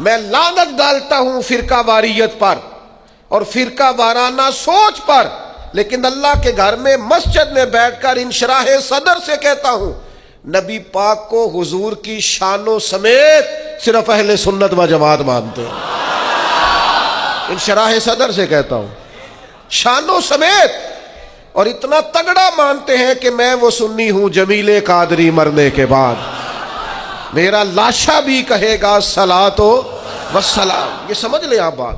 میں لعنت ڈالتا ہوں فرقہ واریت پر اور فرقہ وارانہ سوچ پر، لیکن اللہ کے گھر میں مسجد میں بیٹھ کر انشراح صدر سے کہتا ہوں، نبی پاک کو حضور کی شانوں سمیت صرف اہل سنت و جماعت مانتے ہیں۔ انشراح صدر سے کہتا ہوں، شانوں سمیت، اور اتنا تگڑا مانتے ہیں کہ میں وہ سنی ہوں جمیل قادری مرنے کے بعد میرا لاشا بھی کہے گا صلاۃ و سلام۔ یہ سمجھ لیں آپ بات،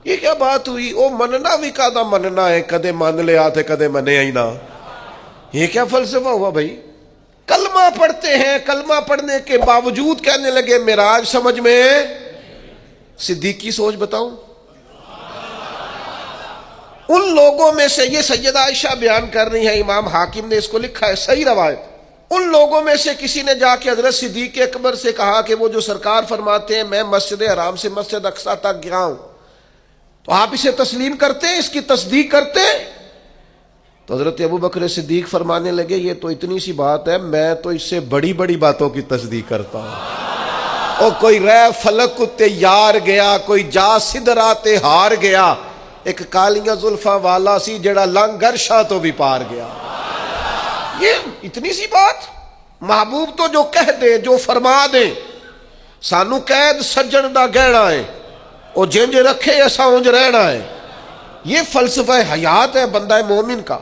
یہ کیا بات ہوئی؟ او مننا بھی کادا مننا ہے، کدے مان لے آتے کدے منے ہی نہ، یہ کیا فلسفہ ہوا بھائی؟ کلمہ پڑھتے ہیں، کلمہ پڑھنے کے باوجود کہنے لگے معراج سمجھ میں۔ صدیقی سوچ بتاؤں، ان لوگوں میں سے، یہ سیدہ عائشہ بیان کر رہی ہے، امام حاکم نے اس کو لکھا ہے، صحیح روایت، ان لوگوں میں سے کسی نے جا کے حضرت صدیق اکبر سے کہا کہ وہ جو سرکار فرماتے ہیں میں مسجد حرام سے مسجد اقصی تک گیا ہوں، تو آپ اسے تسلیم کرتے ہیں، اس کی تصدیق کرتے ہیں؟ تو حضرت ابوبکر صدیق فرمانے لگے یہ تو اتنی سی بات ہے، میں تو اس سے بڑی بڑی باتوں کی تصدیق کرتا ہوں۔ اور کوئی رہ فلک تے یار گیا، کوئی جا سدراتے ہار گیا، ایک کالیاں زلفاں والا سی جڑا لنگر شاہ تو بھی پار گیا۔ یہ اتنی سی بات؟ محبوب تو جو کہہ دے، جو فرما دے، سانو قید سجن دا گہنا ہے، او جنج رکھے ایسا اونج رہنا ہے۔ یہ فلسفہ حیات ہے بندہ مومن کا۔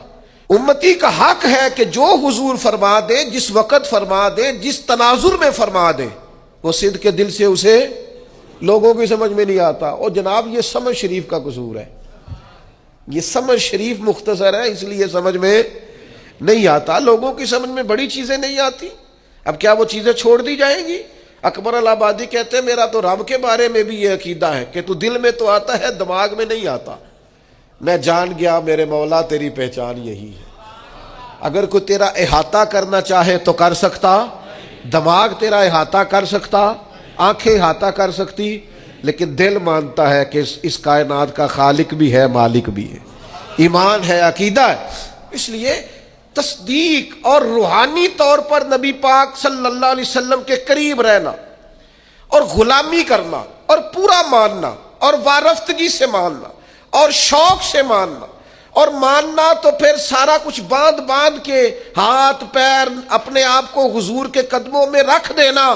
امتی کا حق ہے کہ جو حضور فرما دے، جس وقت فرما دے، جس تناظر میں فرما دے، وہ صدق کے دل سے اسے لوگوں کی سمجھ میں نہیں آتا۔ اور جناب یہ سمجھ شریف کا قصور ہے، یہ سمجھ شریف مختصر ہے، اس لیے سمجھ میں نہیں آتا۔ لوگوں کی سمجھ میں بڑی چیزیں نہیں آتی، اب کیا وہ چیزیں چھوڑ دی جائیں گی؟ اکبر الہٰبادی کہتے ہیں میرا تو رب کے بارے میں بھی یہ عقیدہ ہے کہ تو دل میں تو آتا ہے، دماغ میں نہیں آتا۔ میں جان گیا میرے مولا تیری پہچان یہی ہے۔ اگر کوئی تیرا احاطہ کرنا چاہے تو کر سکتا، دماغ تیرا احاطہ کر سکتا، آنکھیں احاطہ کر سکتی، لیکن دل مانتا ہے کہ اس کائنات کا خالق بھی ہے، مالک بھی ہے، ایمان ہے، عقیدہ ہے۔ اس لیے تصدیق اور روحانی طور پر نبی پاک صلی اللہ علیہ وسلم کے قریب رہنا اور غلامی کرنا اور پورا ماننا اور وارفتگی سے ماننا اور شوق سے ماننا، اور ماننا تو پھر سارا کچھ باندھ باندھ کے ہاتھ پیر اپنے آپ کو حضور کے قدموں میں رکھ دینا،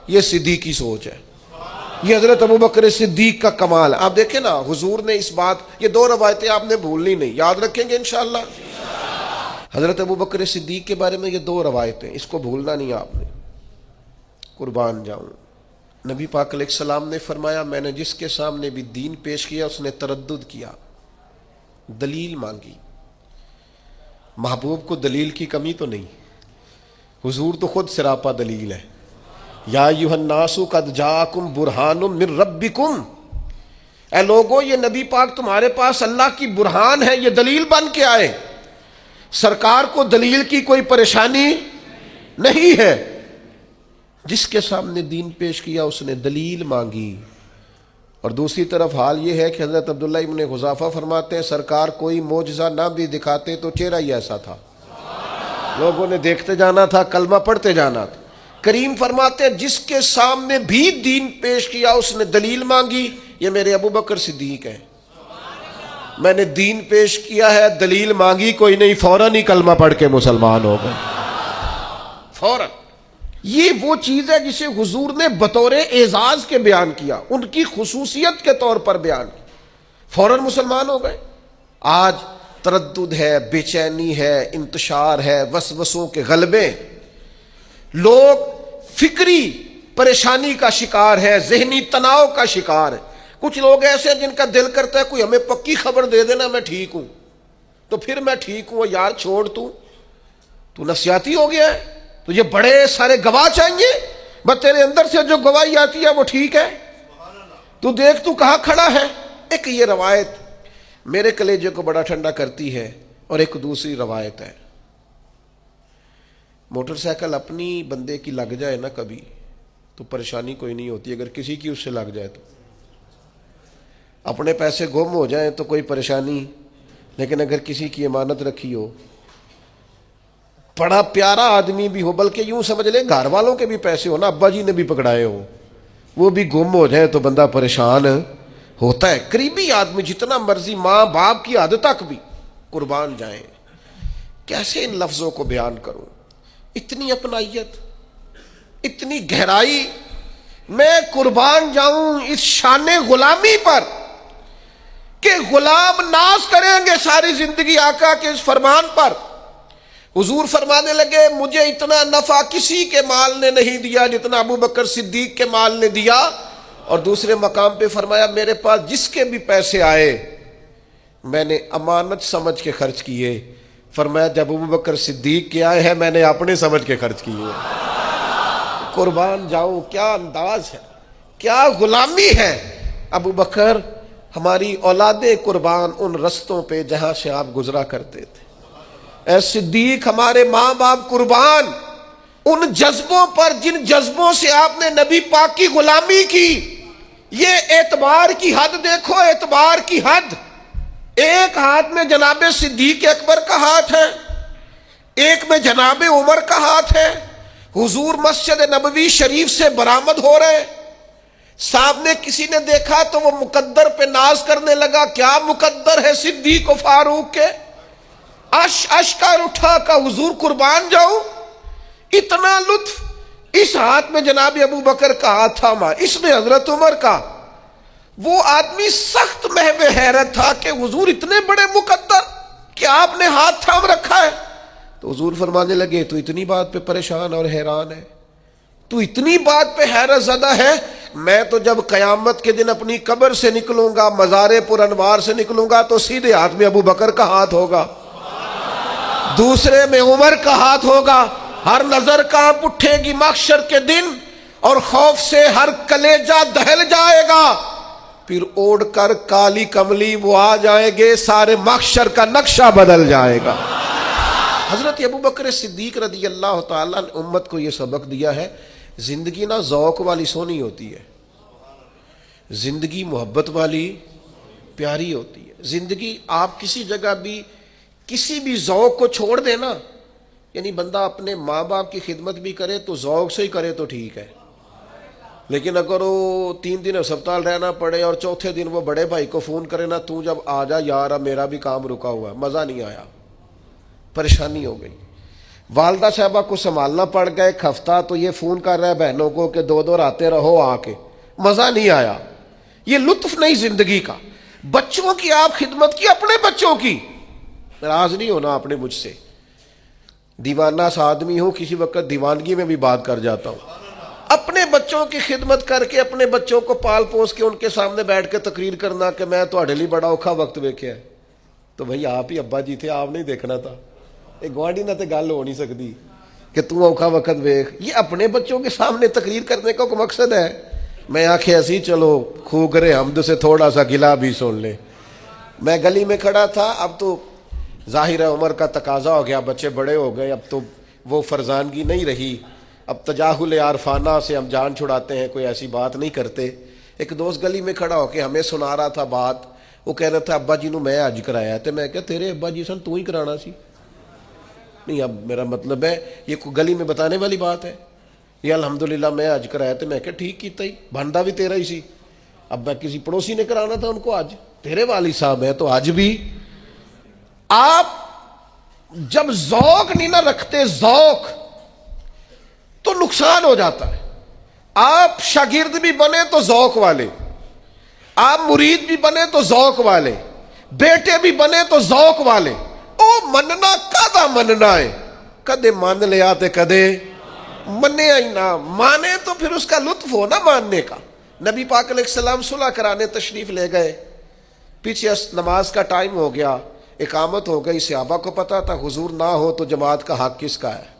یہ صدیقی سوچ ہے۔ یہ حضرت ابوبکر صدیق کا کمال ہے۔ آپ دیکھیں نا، حضور نے اس بات، یہ دو روایتیں آپ نے بھولنی نہیں، یاد رکھیں گے انشاءاللہ۔ حضرت ابوبکر صدیق کے بارے میں یہ دو روایتیں، اس کو بھولنا نہیں آپ نے، قربان جاؤں۔ نبی پاک علیہ السلام نے فرمایا میں نے جس کے سامنے بھی دین پیش کیا اس نے تردد کیا، دلیل مانگی۔ محبوب کو دلیل کی کمی تو نہیں، حضور تو خود سراپا دلیل ہے۔ یا ایھا الناس قد جاءکم برہان من ربکم، اے لوگو یہ نبی پاک تمہارے پاس اللہ کی برہان ہے، یہ دلیل بن کے آئے۔ سرکار کو دلیل کی کوئی پریشانی نہیں ہے، جس کے سامنے دین پیش کیا اس نے دلیل مانگی۔ اور دوسری طرف حال یہ ہے کہ حضرت عبداللہ ابن حذافہ فرماتے ہیں سرکار کوئی معجزہ نہ بھی دکھاتے تو چہرہ ہی ایسا تھا، لوگوں نے دیکھتے جانا تھا، کلمہ پڑھتے جانا تھا۔ کریم فرماتے ہیں جس کے سامنے بھی دین پیش کیا اس نے دلیل مانگی، یہ میرے ابوبکر صدیق ہے۔ میں نے دین پیش کیا ہے، دلیل مانگی کوئی نہیں، فوراً ہی کلمہ پڑھ کے مسلمان ہو گئے، فوراً۔ یہ وہ چیز ہے جسے حضور نے بطور اعزاز کے بیان کیا، ان کی خصوصیت کے طور پر بیان کیا، فوراً مسلمان ہو گئے۔ آج تردد ہے، بے چینی ہے، انتشار ہے، وسوسوں کے غلبے، لوگ فکری پریشانی کا شکار ہے، ذہنی تناؤ کا شکار ہے۔ کچھ لوگ ایسے ہیں جن کا دل کرتا ہے کوئی ہمیں پکی خبر دے دینا میں ٹھیک ہوں، تو پھر میں ٹھیک ہوں، یار چھوڑ، تو نفسیاتی ہو گیا ہے، تجھے بڑے سارے گواہ چاہیے، بس تیرے اندر سے جو گواہی آتی ہے وہ ٹھیک ہے، تو دیکھ تو کہاں کھڑا ہے۔ ایک یہ روایت میرے کلیجے کو بڑا ٹھنڈا کرتی ہے، اور ایک دوسری روایت ہے، موٹر سائیکل اپنی بندے کی لگ جائے نا کبھی تو پریشانی کوئی نہیں ہوتی، اگر کسی کی اس سے لگ جائے تو، اپنے پیسے گم ہو جائیں تو کوئی پریشانی، لیکن اگر کسی کی امانت رکھی ہو، بڑا پیارا آدمی بھی ہو، بلکہ یوں سمجھ لیں گھر والوں کے بھی پیسے ہو نا، ابا جی نے بھی پکڑائے ہو، وہ بھی گم ہو جائے تو بندہ پریشان ہوتا ہے. قریبی آدمی جتنا مرضی ماں باپ کی حد تک بھی قربان جائیں. کیسے ان لفظوں کو بیان کروں؟ اتنی اپنائیت، اتنی گہرائی. میں قربان جاؤں اس شان غلامی پر کہ غلام ناز کریں گے ساری زندگی آقا کے اس فرمان پر. حضور فرمانے لگے مجھے اتنا نفع کسی کے مال نے نہیں دیا جتنا ابو بکر صدیق کے مال نے دیا. اور دوسرے مقام پہ فرمایا میرے پاس جس کے بھی پیسے آئے میں نے امانت سمجھ کے خرچ کیے. فرمایا جب ابو بکر صدیق کے آئے ہیں میں نے اپنے سمجھ کے خرچ کیے. قربان جاؤں، کیا انداز ہے، کیا غلامی ہے. ابو بکر ہماری اولاد قربان ان رستوں پہ جہاں سے آپ گزرا کرتے تھے. اے صدیق ہمارے ماں باپ قربان ان جذبوں پر جن جذبوں سے آپ نے نبی پاک کی غلامی کی. یہ اعتبار کی حد دیکھو، اعتبار کی حد. ایک ہاتھ میں جناب صدیق اکبر کا ہاتھ ہے، ایک میں جناب عمر کا ہاتھ ہے. حضور مسجد نبوی شریف سے برآمد ہو رہے، سامنے کسی نے دیکھا تو وہ مقدر پہ ناز کرنے لگا. کیا مقدر ہے صدیق و فاروق کے؟ اشکار اٹھا کا حضور قربان جاؤں. اتنا لطف. اس ہاتھ میں جناب ابو بکر کا ہاتھ تھاما، اس میں حضرت عمر کا. وہ آدمی سخت محو حیرت تھا کہ حضور اتنے بڑے مقدر کہ آپ نے ہاتھ تھام رکھا ہے. تو حضور فرمانے لگے تو اتنی بات پہ پریشان اور حیران ہے، تو اتنی بات پہ حیرت زدہ ہے. میں تو جب قیامت کے دن اپنی قبر سے نکلوں گا، مزار پر انوار سے نکلوں گا تو سیدھے ہاتھ میں ابو بکر کا ہاتھ ہوگا، دوسرے میں عمر کا ہاتھ ہوگا. ہر نظر کانپ اٹھے گی محشر کے دن اور خوف سے ہر کلیجہ دہل جائے گا. پھر اوڑھ کر کالی کملی وہ آ جائیں گے، سارے محشر کا نقشہ بدل جائے گا. حضرت ابو بکر صدیق رضی اللہ تعالیٰ نے امت کو یہ سبق دیا ہے، زندگی نہ ذوق والی سونی ہوتی ہے، زندگی محبت والی پیاری ہوتی ہے. زندگی آپ کسی جگہ بھی کسی بھی ذوق کو چھوڑ دے نا، یعنی بندہ اپنے ماں باپ کی خدمت بھی کرے تو ذوق سے ہی کرے تو ٹھیک ہے، لیکن اگر وہ 3 دن ہسپتال رہنا پڑے اور چوتھے دن وہ بڑے بھائی کو فون کرے نا تو جب آ جا یار اب میرا بھی کام رکا ہوا ہے، مزہ نہیں آیا، پریشانی ہو گئی. والدہ صاحبہ کو سنبھالنا پڑ گیا ایک ہفتہ تو یہ فون کر رہا ہے بہنوں کو کہ 2 آتے رہو آ کے، مزہ نہیں آیا. یہ لطف نہیں زندگی کا. بچوں کی آپ خدمت کی، اپنے بچوں کی. ناراض نہیں ہونا اپنے مجھ سے، دیوانہ سا آدمی ہوں، کسی وقت دیوانگی میں بھی بات کر جاتا ہوں. اپنے بچوں کی خدمت کر کے اپنے بچوں کو پال پوس کے ان کے سامنے بیٹھ کے تقریر کرنا کہ میں تہاڈے لیے بڑا اوکھا وقت ویکھیا ہے. تو بھائی آپ ہی ابا جی تھے، آپ نہیں دیکھنا تھا. یہ گوانڈی نہ تے گل ہو نہیں سکتی کہ تو اوکھا وقت ویکھ. یہ اپنے بچوں کے سامنے تقریر کرنے کا کوئی مقصد ہے؟ میں آنکھیں ایسی چلو خوگر حمد سے تھوڑا سا گلا بھی سن لے. میں گلی میں کھڑا تھا، اب تو ظاہر ہے عمر کا تقاضا ہو گیا، بچے بڑے ہو گئے، اب تو وہ فرزانگی نہیں رہی. اب تجاہل عارفانہ سے ہم جان چھڑاتے ہیں، کوئی ایسی بات نہیں کرتے. ایک دوست گلی میں کھڑا ہو کے ہمیں سنا رہا تھا بات. وہ کہہ رہا تھا ابا جی نو میں حج کرایا. تو میں کہا تیرے ابا جی سن تو ہی کرانا سی. نہیں، اب میرا مطلب ہے یہ کوئی گلی میں بتانے والی بات ہے. یہ الحمدللہ میں حج کرایا. تو میں کہا ٹھیک کیتا ہی، بندہ بھی تیرا ہی سی. اب میں کسی پڑوسی نے کرانا تھا ان کو حج، تیرے والد صاحب ہیں تو حج بھی. آپ جب ذوق نہیں نہ رکھتے، ذوق، تو نقصان ہو جاتا ہے. آپ شاگرد بھی بنے تو ذوق والے، آپ مرید بھی بنے تو ذوق والے، بیٹے بھی بنے تو ذوق والے. او مننا کدا مننا ہے، کدے مان لیا تے کدے منیا ہی نہ. مانے تو پھر اس کا لطف ہو نا ماننے کا. نبی پاک علیہ السلام صلح کرانے تشریف لے گئے، پیچھے نماز کا ٹائم ہو گیا، اقامت ہو گئی. صحابہ کو پتا تھا حضور نہ ہو تو جماعت کا حق کس کا ہے.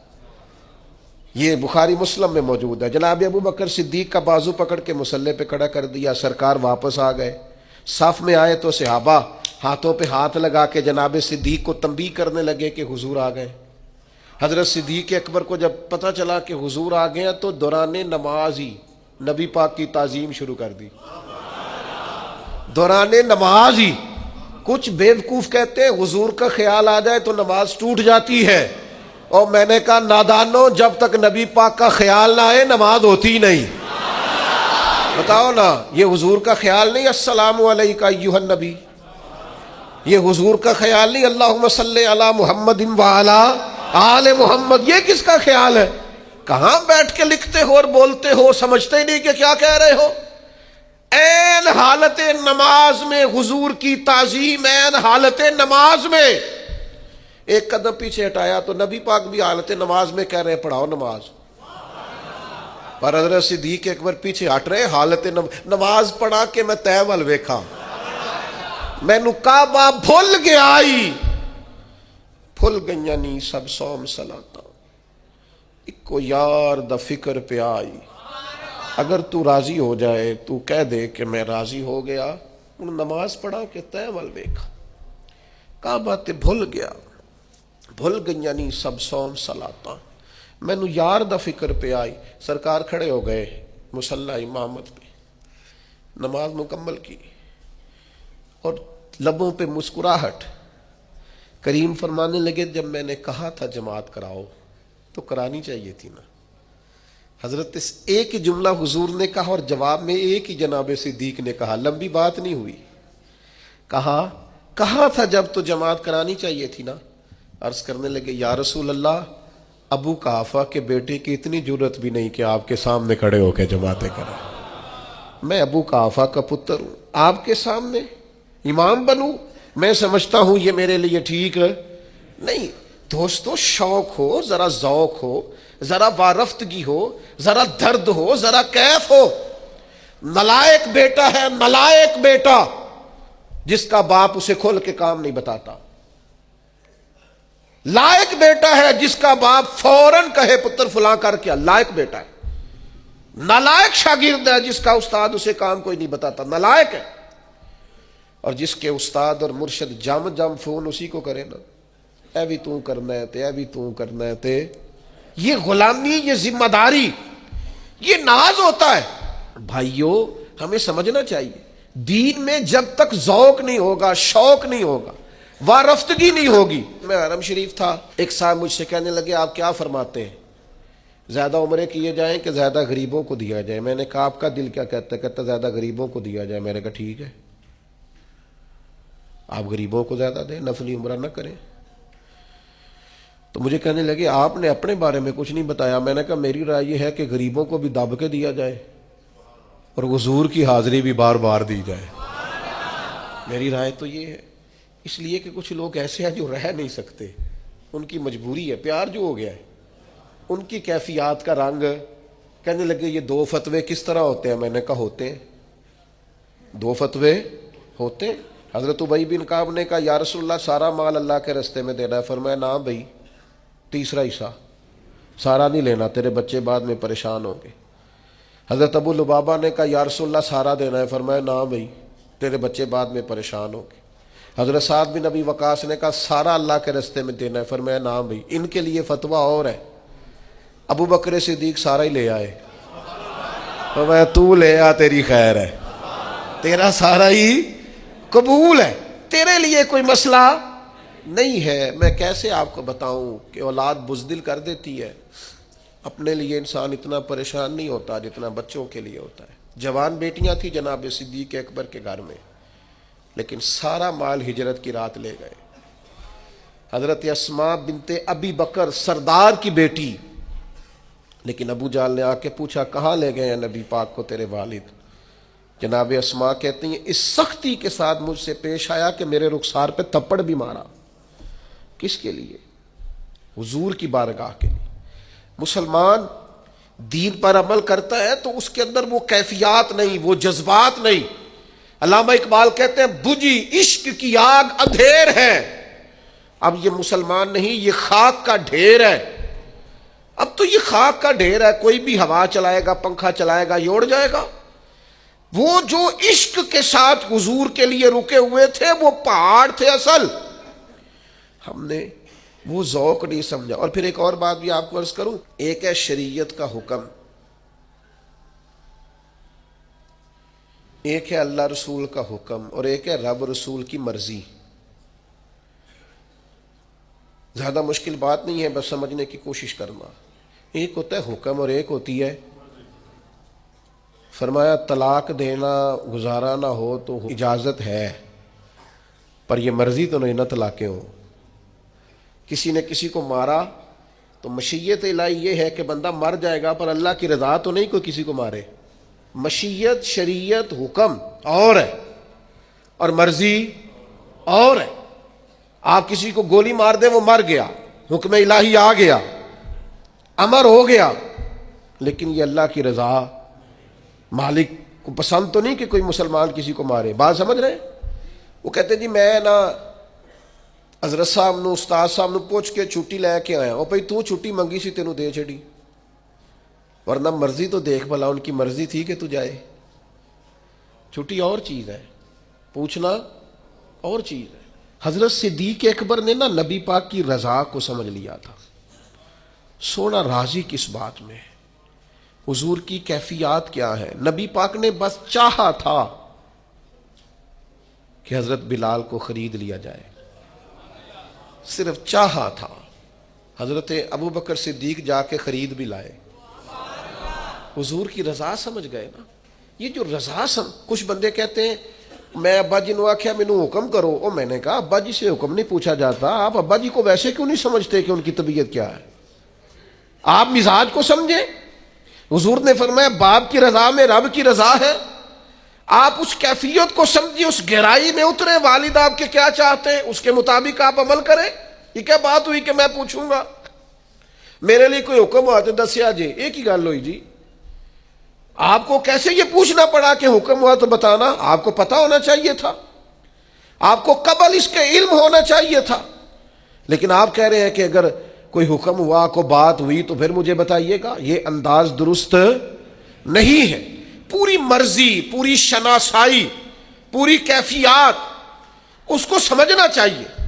یہ بخاری مسلم میں موجود ہے. جناب ابو بکر صدیق کا بازو پکڑ کے مصلی پہ کھڑا کر دیا. سرکار واپس آ گئے، صف میں آئے تو صحابہ ہاتھوں پہ ہاتھ لگا کے جناب صدیق کو تنبیہ کرنے لگے کہ حضور آ گئے. حضرت صدیق اکبر کو جب پتہ چلا کہ حضور آ گئے تو دوران نماز ہی نبی پاک کی تعظیم شروع کر دی. دوران نماز ہی. کچھ بیوقوف کہتے ہیں حضور کا خیال آ جائے تو نماز ٹوٹ جاتی ہے، اور میں نے کہا نادانو، جب تک نبی پاک کا خیال نہ آئے نماز ہوتی نہیں. بتاؤ نا، یہ حضور کا خیال نہیں السلام علیک ایھا النبی؟ یہ حضور کا خیال نہیں اللہم صلی علی محمد وعلی آل محمد؟ یہ کس کا خیال ہے؟ کہاں بیٹھ کے لکھتے ہو اور بولتے ہو، سمجھتے ہی نہیں کہ کیا کہہ رہے ہو؟ عین حالت نماز میں حضور کی تعظیم، عین حالت نماز میں ایک قدم پیچھے ہٹایا تو نبی پاک بھی حالت نماز میں کہہ رہے ہیں پڑھاؤ نماز، پر حضرت صدیق اکبر پیچھے ہٹ رہے حالت نماز پڑھا کے میں تے ول ویکھاں، مینوں کعبہ بھول گیائی، بھول گئیاں نی سب سوم صلاتاں، اکو یار دا فکر پہ آئی، اگر تو راضی ہو جائے تو کہہ دے کہ میں راضی ہو گیا، ہن نماز پڑھا کے تے ول ویکھاں، کعبہ تے بھول گیا، بھول گئیاں نی سب سوم صلاتاں، مینوں یار دا فکر پہ آئی۔ سرکار کھڑے ہو گئے مصلی امامت پہ، نماز مکمل کی اور لبوں پہ مسکراہٹ، کریم فرمانے لگے جب میں نے کہا تھا جماعت کراؤ تو کرانی چاہیے تھی نا۔ حضرت ایک ہی جملہ حضور نے کہا اور جواب میں ایک ہی جناب صدیق نے کہا، لمبی بات نہیں ہوئی، کہا تھا جب تو جماعت کرانی چاہیے تھی نا۔ عرض کرنے لگے یا رسول اللہ، ابو قحافہ کے بیٹے کی اتنی جرت بھی نہیں کہ آپ کے سامنے کھڑے ہو کے جماعتیں کریں، میں ابو قحافہ کا پتر ہوں، آپ کے سامنے امام بنوں؟ میں سمجھتا ہوں یہ میرے لیے ٹھیک نہیں۔ دوستو، شوق ہو، ذرا ذوق ہو، ذرا وارفتگی ہو، ذرا درد ہو، ذرا کیف ہو۔ نلائق بیٹا ہے، نلائق بیٹا جس کا باپ اسے کھول کے کام نہیں بتاتا، لائق بیٹا ہے جس کا باپ فوراً کہے پتر فلاں کر کیا، لائق بیٹا ہے۔ نالائق شاگرد ہے جس کا استاد اسے کام کوئی نہیں بتاتا، نالائق ہے۔ اور جس کے استاد اور مرشد جم فون اسی کو کرے نا، اے بھی تو کرنا ہے تے، اے بھی تو کرنا ہے تے، یہ غلامی، یہ ذمہ داری، یہ ناز ہوتا ہے۔ بھائیو، ہمیں سمجھنا چاہیے دین میں جب تک ذوق نہیں ہوگا، شوق نہیں ہوگا، وارفتگی نہیں ہوگی۔ میں حرم شریف تھا، ایک صاحب مجھ سے کہنے لگے آپ کیا فرماتے ہیں، زیادہ عمرے کیے جائیں کہ زیادہ غریبوں کو دیا جائے؟ میں نے کہا آپ کا دل کیا کہتا ہے؟ کہتا زیادہ غریبوں کو دیا جائے۔ میں نے کہا ٹھیک ہے، آپ غریبوں کو زیادہ دیں، نفلی عمرہ نہ کریں۔ تو مجھے کہنے لگے آپ نے اپنے بارے میں کچھ نہیں بتایا۔ میں نے کہا میری رائے یہ ہے کہ غریبوں کو بھی دب کے دیا جائے اور حضور کی حاضری بھی بار بار دی جائے۔ میری رائے تو یہ ہے، اس لیے کہ کچھ لوگ ایسے ہیں جو رہ نہیں سکتے، ان کی مجبوری ہے، پیار جو ہو گیا ہے، ان کی کیفیات کا رنگ۔ کہنے لگے یہ دو فتوے کس طرح ہوتے ہیں؟ میں نے کہا ہوتے ہیں، دو فتوے ہوتے ہیں۔ حضرت ابی بن کعب نے کہا یا رسول اللہ سارا مال اللہ کے رستے میں دینا ہے؟ فرمایا نہ بھائی، تیسرا حصہ، سارا نہیں لینا، تیرے بچے بعد میں پریشان ہوں گے۔ حضرت ابو لبابہ نے کہا یا رسول اللہ سارا دینا ہے؟ فرمایا نہ بھائی، تیرے بچے بعد میں پریشان ہوں گے۔ حضرت سعد بن ابی وقاص نے کہا سارا اللہ کے رستے میں دینا ہے؟ فرمایا نہ بھائی، ان کے لیے فتویٰ اور ہے۔ ابو بکر صدیق سارا ہی لے آئے، فرمایا تو لے آ، تیری خیر ہے، تیرا سارا ہی قبول ہے، تیرے لیے کوئی مسئلہ نہیں ہے۔ میں کیسے آپ کو بتاؤں کہ اولاد بزدل کر دیتی ہے، اپنے لیے انسان اتنا پریشان نہیں ہوتا جتنا بچوں کے لیے ہوتا ہے۔ جوان بیٹیاں تھیں جناب صدیق اکبر کے گھر میں، لیکن سارا مال ہجرت کی رات لے گئے۔ حضرت اسماء بنت ابی بکر سردار کی بیٹی، لیکن ابو جہل نے آ کے پوچھا کہاں لے گئے ہیں نبی پاک کو تیرے والد؟ جناب اسماء کہتی ہیں اس سختی کے ساتھ مجھ سے پیش آیا کہ میرے رخسار پہ تھپڑ بھی مارا۔ کس کے لیے؟ حضور کی بارگاہ کے لیے۔ مسلمان دین پر عمل کرتا ہے تو اس کے اندر وہ کیفیات نہیں، وہ جذبات نہیں۔ علامہ اقبال کہتے ہیں بجھی عشق کی آگ اندھیر ہے، اب یہ مسلمان نہیں، یہ خاک کا ڈھیر ہے۔ اب تو یہ خاک کا ڈھیر ہے، کوئی بھی ہوا چلائے گا، پنکھا چلائے گا، یہ اڑ جائے گا۔ وہ جو عشق کے ساتھ حضور کے لیے رکے ہوئے تھے وہ پہاڑ تھے اصل، ہم نے وہ ذوق نہیں سمجھا۔ اور پھر ایک اور بات بھی آپ کو عرض کروں، ایک ہے شریعت کا حکم، ایک ہے اللہ رسول کا حکم، اور ایک ہے رب رسول کی مرضی۔ زیادہ مشکل بات نہیں ہے، بس سمجھنے کی کوشش کرنا۔ ایک ہوتا ہے حکم اور ایک ہوتی ہے فرمایا طلاق دینا گزارا نہ ہو تو اجازت ہے، پر یہ مرضی تو نہیں نہ طلاقیں ہوں۔ کسی نے کسی کو مارا تو مشیت الہی یہ ہے کہ بندہ مر جائے گا، پر اللہ کی رضا تو نہیں کوئی کسی کو مارے۔ مشیت، شریعت، حکم اور ہے اور مرضی اور ہے۔ آپ کسی کو گولی مار دیں وہ مر گیا، حکم الہی آ گیا، امر ہو گیا، لیکن یہ اللہ کی رضا، مالک کو پسند تو نہیں کہ کوئی مسلمان کسی کو مارے۔ بات سمجھ رہے ہیں؟ وہ کہتے جی میں نا حضرت صاحب نو استاد صاحب نو پوچھ کے چھٹی لے کے آیا، اور بھائی تو چھٹی منگی سی تینوں دے چھڑی، ورنہ مرضی تو دیکھ بھلا، ان کی مرضی تھی کہ تو جائے۔ چھٹی اور چیز ہے، پوچھنا اور چیز ہے۔ حضرت صدیق اکبر نے نا نبی پاک کی رضا کو سمجھ لیا تھا۔ سونا راضی کس بات میں، حضور کی کیفیات کیا ہے۔ نبی پاک نے بس چاہا تھا کہ حضرت بلال کو خرید لیا جائے، صرف چاہا تھا۔ حضرت ابو بکر صدیق جا کے خرید بھی لائے، حضور کی رضا سمجھ گئے نا۔ یہ جو رضا کچھ بندے کہتے ہیں میں ابا جی نو آخیا مینوں حکم کرو، اور میں نے کہا ابا جی سے حکم نہیں پوچھا جاتا، آپ ابا جی کو ویسے کیوں نہیں سمجھتے کہ ان کی طبیعت کیا ہے؟ آپ مزاج کو سمجھیں۔ حضور نے فرمایا باپ کی رضا میں رب کی رضا ہے، آپ اس کیفیت کو سمجھیں، اس گہرائی میں اتریں، والد آپ کے کیا چاہتے ہیں اس کے مطابق آپ عمل کریں۔ یہ کیا بات ہوئی کہ میں پوچھوں گا میرے لیے کوئی حکم ہوا تو دسیا جی، ایک ہی گل ہوئی جی۔ آپ کو کیسے یہ پوچھنا پڑا کہ حکم ہوا تو بتانا؟ آپ کو پتا ہونا چاہیے تھا، آپ کو قبل اس کے علم ہونا چاہیے تھا، لیکن آپ کہہ رہے ہیں کہ اگر کوئی حکم ہوا، کوئی بات ہوئی تو پھر مجھے بتائیے گا۔ یہ انداز درست نہیں ہے۔ پوری مرضی، پوری شناسائی، پوری کیفیات اس کو سمجھنا چاہیے۔